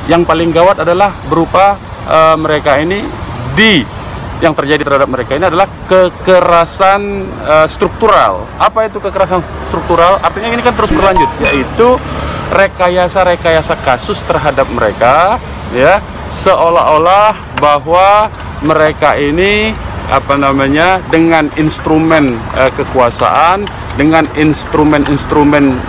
Yang paling gawat adalah berupa mereka ini yang terjadi terhadap mereka ini adalah kekerasan struktural. Apa itu kekerasan struktural? Artinya ini kan terus berlanjut, yaitu rekayasa kasus terhadap mereka, ya, seolah-olah bahwa mereka ini dengan instrumen kekuasaan, dengan instrumen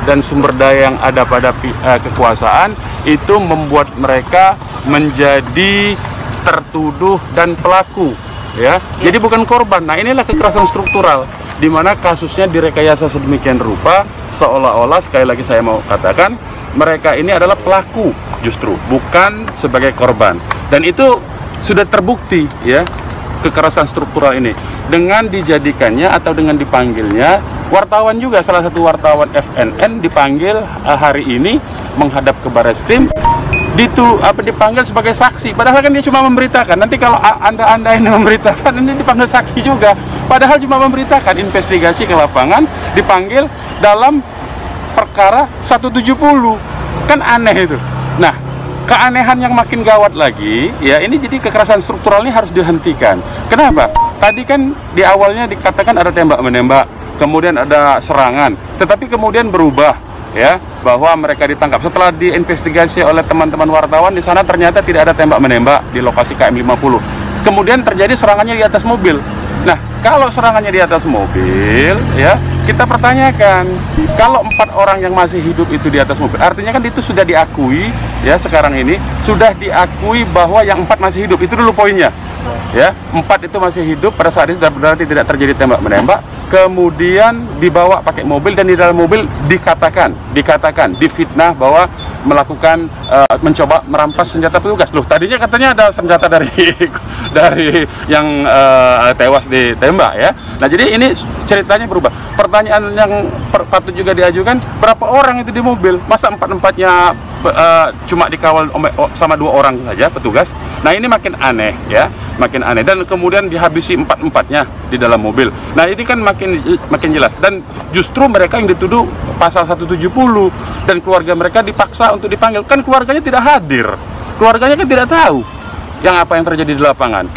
dan sumber daya yang ada pada kekuasaan, itu membuat mereka menjadi tertuduh dan pelaku, ya. Jadi bukan korban. Nah, inilah kekerasan struktural, di mana kasusnya direkayasa sedemikian rupa, seolah-olah, sekali lagi saya mau katakan, mereka ini adalah pelaku justru, bukan sebagai korban. Dan itu sudah terbukti, ya, kekerasan struktural ini dengan dijadikannya atau dengan dipanggilnya wartawan juga. Salah satu wartawan FNN dipanggil hari ini menghadap ke Barreskrim, dipanggil sebagai saksi, padahal kan dia cuma memberitakan. Nanti kalau anda ini memberitakan, ini dipanggil saksi juga, padahal cuma memberitakan investigasi ke lapangan, dipanggil dalam perkara 170, kan aneh itu. Nah, keanehan yang makin gawat lagi, ya, ini jadi kekerasan struktural ini harus dihentikan. Kenapa? Tadi kan di awalnya dikatakan ada tembak-menembak, kemudian ada serangan, tetapi kemudian berubah, ya, bahwa mereka ditangkap. Setelah diinvestigasi oleh teman-teman wartawan di sana, ternyata tidak ada tembak-menembak di lokasi KM 50. Kemudian terjadi serangannya di atas mobil. Nah, kalau serangannya di atas mobil, ya, kita pertanyakan, kalau 4 orang yang masih hidup itu di atas mobil, artinya kan itu sudah diakui, ya, sekarang ini sudah diakui bahwa yang 4 masih hidup. Itu dulu poinnya, ya. 4 itu masih hidup pada saat itu, berarti tidak terjadi tembak-menembak. Kemudian dibawa pakai mobil, dan di dalam mobil dikatakan difitnah bahwa melakukan mencoba merampas senjata petugas. Loh, tadinya katanya ada senjata dari yang tewas ditembak, ya. Nah, jadi ini ceritanya berubah. Pertanyaan yang patut juga diajukan, berapa orang itu di mobil? Masa 4-4-nya cuma dikawal sama 2 orang saja petugas? Nah, ini makin aneh, ya, makin aneh. Dan kemudian dihabisi 4-4-nya di dalam mobil. Nah, ini kan makin jelas. Dan justru mereka yang dituduh pasal 170, dan keluarga mereka dipaksa untuk dipanggil. Kan keluarganya tidak hadir, keluarganya kan tidak tahu yang terjadi di lapangan.